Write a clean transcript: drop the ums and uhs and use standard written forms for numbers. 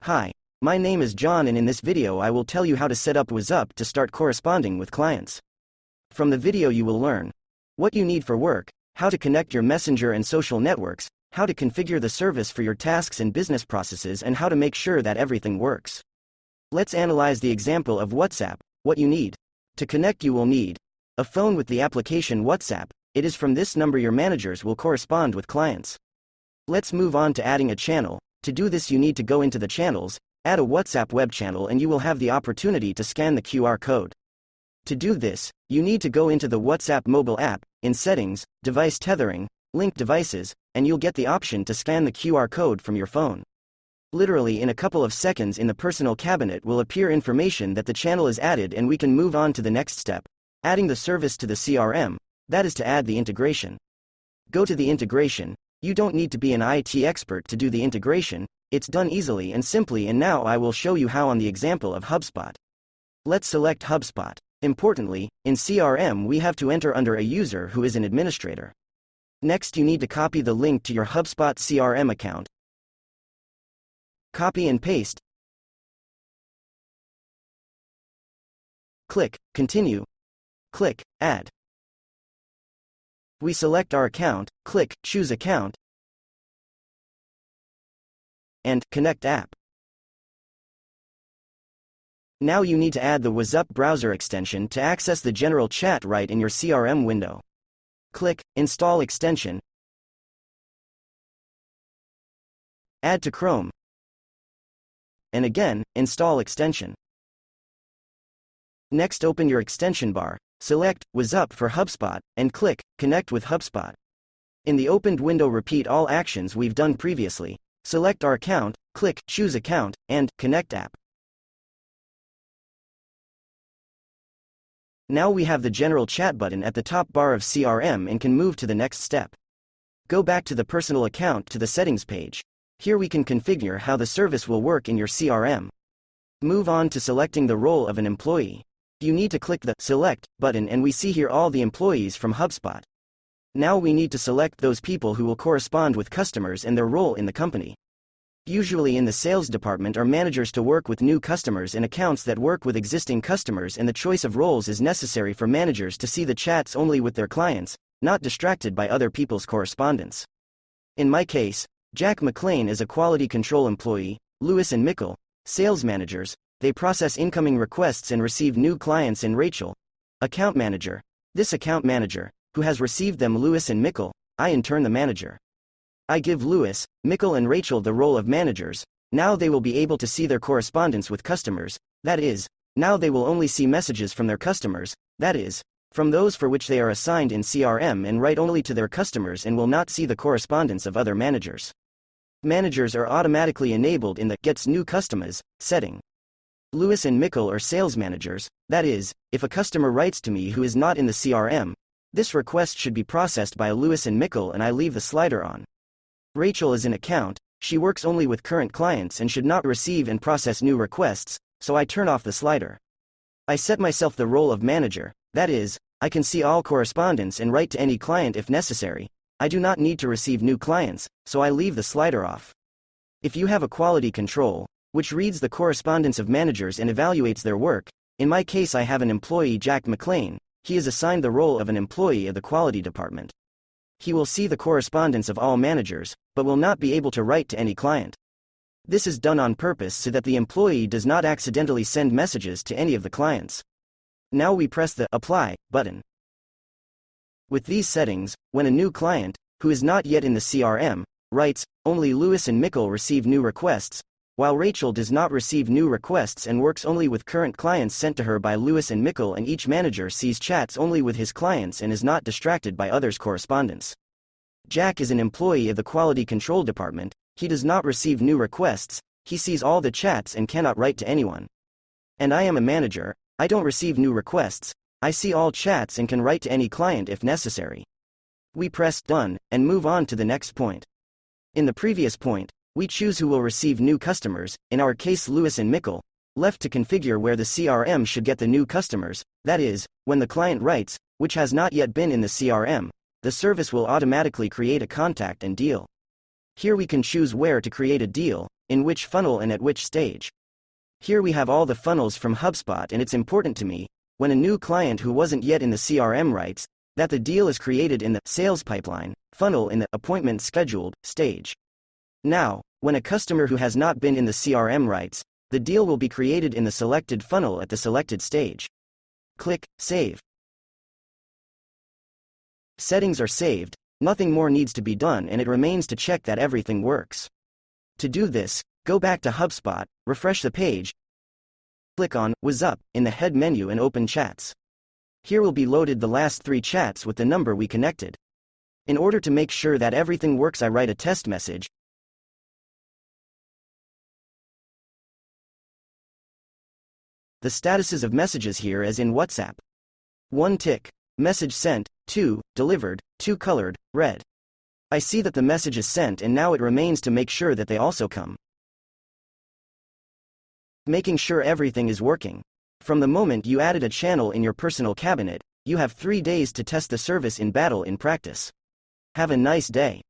Hi, my name is John, and in this video I will tell you how to set up Wazzup to start corresponding with clients. From the video you will learn what you need for work, how to connect your messenger and social networks, how to configure the service for your tasks and business processes, and how to make sure that everything works. Let's analyze the example of WhatsApp. What you need. To connect, you will need a phone with the application WhatsApp. It is from this number your managers will correspond with clients. Let's move on to adding a channel. To do this, you need to go into the channels, add a WhatsApp web channel, and you will have the opportunity to scan the QR code. To do this, you need to go into the WhatsApp mobile app, in Settings, Device Tethering, Link Devices, and you'll get the option to scan the QR code from your phone. Literally in a couple of seconds, in the personal cabinet will appear information that the channel is added, and we can move on to the next step, adding the service to the CRM, that is to add the integration. Go to the integration. You don't need to be an IT expert to do the integration, it's done easily and simply, and now I will show you how on the example of HubSpot. Let's select HubSpot. Importantly, in CRM we have to enter under a user who is an administrator. Next, you need to copy the link to your HubSpot CRM account. Copy and paste. Click Continue. Click Add. We select our account, click Choose Account, and Connect App. Now you need to add the Wazzup browser extension to access the general chat right in your CRM window. Click Install Extension, add to Chrome, and again, install extension. Next, open your extension bar, select Wazzup for HubSpot, and click Connect with HubSpot. In the opened window, repeat all actions we've done previously. Select our account, click Choose Account, and Connect App. Now we have the general chat button at the top bar of CRM and can move to the next step. Go back to the personal account to the settings page. Here we can configure how the service will work in your CRM. Move on to selecting the role of an employee. You need to click the Select button, and we see here all the employees from HubSpot. Now we need to select those people who will correspond with customers and their role in the company. Usually in the sales department are managers to work with new customers and accounts that work with existing customers, and the choice of roles is necessary for managers to see the chats only with their clients, not distracted by other people's correspondence. In my case, Jack McLean is a quality control employee, Lewis and Mickle, sales managers, they process incoming requests and receive new clients, and Rachel, account manager, this account manager, who has received them Lewis and Mickle, I in turn the manager. I give Lewis, Mickle and Rachel the role of managers. Now they will be able to see their correspondence with customers, that is, now they will only see messages from their customers, that is, from those for which they are assigned in CRM, and write only to their customers, and will not see the correspondence of other managers. Managers are automatically enabled in the Gets New Customers setting. Lewis and Mickle are sales managers, that is, if a customer writes to me who is not in the CRM, this request should be processed by Lewis and Mickle, and I leave the slider on. Rachel is an account, she works only with current clients and should not receive and process new requests, so I turn off the slider. I set myself the role of manager, that is, I can see all correspondence and write to any client if necessary. I do not need to receive new clients, so I leave the slider off. If you have a quality control, which reads the correspondence of managers and evaluates their work, in my case I have an employee Jack McLean, he is assigned the role of an employee of the quality department. He will see the correspondence of all managers, but will not be able to write to any client. This is done on purpose so that the employee does not accidentally send messages to any of the clients. Now we press the Apply button. With these settings, when a new client, who is not yet in the CRM, writes, only Lewis and Mickle receive new requests, while Rachel does not receive new requests and works only with current clients sent to her by Lewis and Mickle, and each manager sees chats only with his clients and is not distracted by others' correspondence. Jack is an employee of the quality control department, he does not receive new requests, he sees all the chats and cannot write to anyone. And I am a manager, I don't receive new requests, I see all chats and can write to any client if necessary. We press Done, and move on to the next point. In the previous point, we choose who will receive new customers, in our case Lewis and Mickle, left to configure where the CRM should get the new customers, that is, when the client writes, which has not yet been in the CRM, the service will automatically create a contact and deal. Here we can choose where to create a deal. in which funnel and at which stage. Here we have all the funnels from HubSpot, and it's important to me, when a new client who wasn't yet in the CRM writes, that the deal is created in the sales pipeline funnel in the appointment scheduled stage. Now, when a customer who has not been in the CRM writes, the deal will be created in the selected funnel at the selected stage. Click Save. Settings are saved, nothing more needs to be done, and it remains to check that everything works. To do this, go back to HubSpot, refresh the page, click on Wazzup in the head menu and open Chats. Here will be loaded the last 3 chats with the number we connected. In order to make sure that everything works, I write a test message. The statuses of messages here as in WhatsApp. 1 tick, message sent, 2, delivered, 2 colored, red. I see that the message is sent, and now it remains to make sure that they also come. Making sure everything is working. From the moment you added a channel in your personal cabinet, you have 3 days to test the service in battle in practice. Have a nice day.